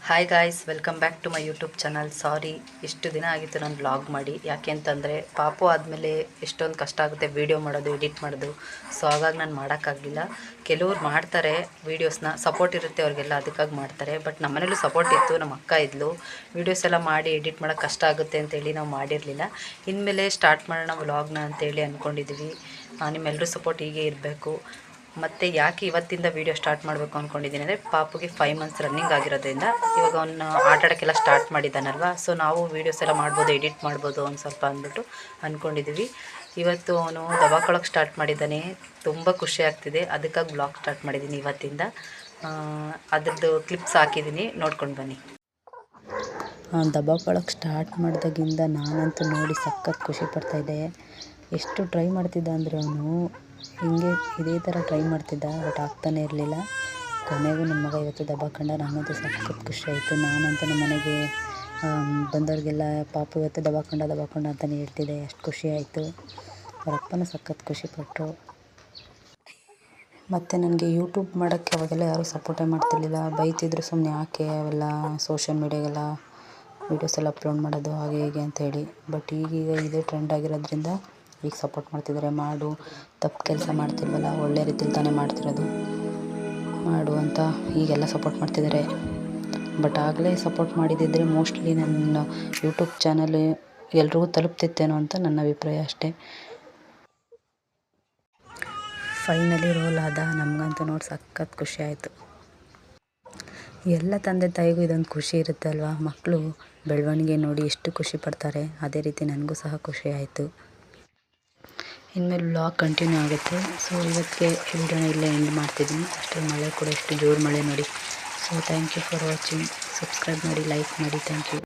Hi guys, welcome back to my YouTube channel. Sorry, ಇಷ್ಟು ದಿನ ಆಗಿತ್ತು ನಾನು ವ್ಲಾಗ್ ಮಾಡಿ. ಯಾಕೆ ಅಂತಂದರೆ ಪಾಪು ಆದಮೇಲೆ ಎಷ್ಟೊಂದು ಕಷ್ಟ ಆಗುತ್ತೆ ವೀಡಿಯೋ ಮಾಡೋದು, ಎಡಿಟ್ ಮಾಡೋದು. ಸೊ ಹಾಗಾಗಿ ನಾನು ಮಾಡೋಕ್ಕಾಗಲಿಲ್ಲ. ಕೆಲವ್ರು ಮಾಡ್ತಾರೆ ವೀಡಿಯೋಸ್ನ, ಸಪೋರ್ಟ್ ಇರುತ್ತೆ ಅವ್ರಿಗೆಲ್ಲ, ಅದಕ್ಕಾಗಿ ಮಾಡ್ತಾರೆ. ಬಟ್ ನಮ್ಮನೇಲೂ ಸಪೋರ್ಟ್ ಇತ್ತು, ನಮ್ಮ ಅಕ್ಕ ಇದ್ಲು. ವೀಡಿಯೋಸ್ ಎಲ್ಲ ಮಾಡಿ ಎಡಿಟ್ ಮಾಡೋಕ್ಕೆ ಕಷ್ಟ ಆಗುತ್ತೆ ಅಂತೇಳಿ ನಾವು ಮಾಡಿರಲಿಲ್ಲ. ಇನ್ಮೇಲೆ ಸ್ಟಾರ್ಟ್ ಮಾಡೋಣ ವ್ಲಾಗ್ನ ಅಂತೇಳಿ ಅಂದ್ಕೊಂಡಿದ್ದೀವಿ. ನಿಮ್ಮೆಲ್ಲರೂ ಸಪೋರ್ಟ್ ಹೀಗೆ ಇರಬೇಕು. ಮತ್ತು ಯಾಕೆ ಇವತ್ತಿಂದ ವೀಡಿಯೋ ಸ್ಟಾರ್ಟ್ ಮಾಡಬೇಕು ಅಂದ್ಕೊಂಡಿದ್ದೀನಿ ಅಂದರೆ, ಪಾಪುಗೆ 5 ಮಂತ್ಸ್ ರನ್ನಿಂಗ್ ಆಗಿರೋದ್ರಿಂದ ಇವಾಗ ಅವನು ಆಟ ಆಡೋಕ್ಕೆಲ್ಲ ಸ್ಟಾರ್ಟ್ ಮಾಡಿದ್ದಾನಲ್ವ. ಸೊ ನಾವು ವೀಡಿಯೋಸ್ ಎಲ್ಲ ಮಾಡ್ಬೋದು, ಎಡಿಟ್ ಮಾಡ್ಬೋದು ಒಂದು ಸ್ವಲ್ಪ ಅಂದ್ಬಿಟ್ಟು ಅಂದ್ಕೊಂಡಿದ್ದೀವಿ. ಇವತ್ತು ಅವನು ದಬಾಕೊಳ್ಳೋಕೆ ಸ್ಟಾರ್ಟ್ ಮಾಡಿದ್ದಾನೆ. ತುಂಬ ಖುಷಿ ಆಗ್ತಿದೆ, ಅದಕ್ಕಾಗಿ ಬ್ಲಾಗ್ ಸ್ಟಾರ್ಟ್ ಮಾಡಿದ್ದೀನಿ ಇವತ್ತಿಂದ. ಅದರದ್ದು ಕ್ಲಿಪ್ಸ್ ಹಾಕಿದ್ದೀನಿ, ನೋಡ್ಕೊಂಡು ಬನ್ನಿ. ದಬಾಕೊಳ್ಳೋಕೆ ಸ್ಟಾರ್ಟ್ ಮಾಡಿದಾಗಿಂದ ನಾನಂತೂ ನೋಡಿ ಸಖತ್ ಖುಷಿ ಪಡ್ತಾಯಿದ್ದೆ. ಎಷ್ಟು ಟ್ರೈ ಮಾಡ್ತಿದ್ದ ಅಂದರೆ ಅವನು ಹಿಂಗೆ ಇದೇ ಥರ ಟ್ರೈ ಮಾಡ್ತಿದ್ದ, ಬಟ್ ಆಗ್ತಾನೆ ಇರಲಿಲ್ಲ. ಕೊನೆಗೂ ನನ್ನ ಮಗ ಇವತ್ತು ದಬಾಕೊಂಡ. ನಾನಂತೂ ಸಖತ್ ಖುಷಿ ಆಯಿತು. ನಾನಂತೂ ನಮ್ಮ ಮನೆಗೆ ಬಂದವ್ರಿಗೆಲ್ಲ ಪಾಪು ಇವತ್ತು ದಬಾಕೊಂಡ ಅಂತಲೇ ಹೇಳ್ತಿದ್ದೆ. ಅಷ್ಟು ಖುಷಿ ಆಯಿತು. ಅವ್ರ ಅಪ್ಪನೂ ಸಖತ್ ಖುಷಿಪಟ್ಟರು. ಮತ್ತು ನನಗೆ ಯೂಟ್ಯೂಬ್ ಮಾಡೋಕ್ಕೆ ಅವಾಗೆಲ್ಲ ಯಾರೂ ಸಪೋರ್ಟೇ ಮಾಡ್ತಿರ್ಲಿಲ್ಲ. ಬೈತಿದ್ರು ಸುಮ್ಮನೆ, ಯಾಕೆ ಅವೆಲ್ಲ ಸೋಷಿಯಲ್ ಮೀಡಿಯಾಗೆಲ್ಲ ವೀಡಿಯೋಸ್ ಎಲ್ಲ ಅಪ್ಲೋಡ್ ಮಾಡೋದು ಹಾಗೆ ಹೀಗೆ ಅಂಥೇಳಿ. ಬಟ್ ಈಗೀಗ ಇದೇ ಟ್ರೆಂಡ್ ಆಗಿರೋದ್ರಿಂದ ಈಗ ಸಪೋರ್ಟ್ ಮಾಡ್ತಿದ್ದಾರೆ. ಮಾಡು, ತಪ್ಪು ಕೆಲಸ ಮಾಡ್ತಿಲ್ವಲ್ಲ, ಒಳ್ಳೆ ರೀತಿಲಿ ತಾನೇ ಮಾಡ್ತಿರೋದು, ಮಾಡು ಅಂತ ಈಗೆಲ್ಲ ಸಪೋರ್ಟ್ ಮಾಡ್ತಿದ್ದಾರೆ. ಬಟ್ ಆಗಲೇ ಸಪೋರ್ಟ್ ಮಾಡಿದ್ದಿದ್ರೆ ಮೋಸ್ಟ್ಲಿ ನನ್ನ ಯೂಟ್ಯೂಬ್ ಚಾನಲ್ ಎಲ್ರಿಗೂ ತಲುಪ್ತಿತ್ತೇನೋ ಅಂತ ನನ್ನ ಅಭಿಪ್ರಾಯ ಅಷ್ಟೇ. ಫೈನಲಿ ರೋಲ್ ಆದ. ನಮಗಂತೂ ನೋಡಿ ಸಖತ್ ಖುಷಿ ಆಯಿತು. ಎಲ್ಲ ತಂದೆ ತಾಯಿಗೂ ಇದೊಂದು ಖುಷಿ ಇರುತ್ತೆ ಅಲ್ವಾ. ಮಕ್ಕಳು ಬೆಳವಣಿಗೆ ನೋಡಿ ಎಷ್ಟು ಖುಷಿ ಪಡ್ತಾರೆ, ಅದೇ ರೀತಿ ನನಗೂ ಸಹ ಖುಷಿ ಆಯಿತು. ಇನ್ಮೇಲೆ ವ್ಲಾಗ್ ಕಂಟಿನ್ಯೂ ಆಗುತ್ತೆ. ಸೊ ಇವತ್ತಿಗೆ ವಿಡಿಯೋನ ಇಲ್ಲೇ ಎಂಡ್ ಮಾಡ್ತಿದ್ದೀನಿ. ಅಷ್ಟೇ ಮಳೆ ಕೂಡ ಎಷ್ಟು ಜೋರು ಮಳೆ ನೋಡಿ. So thank you for watching. Subscribe ಮಾಡಿ, ಲೈಕ್ ಮಾಡಿ. Thank you.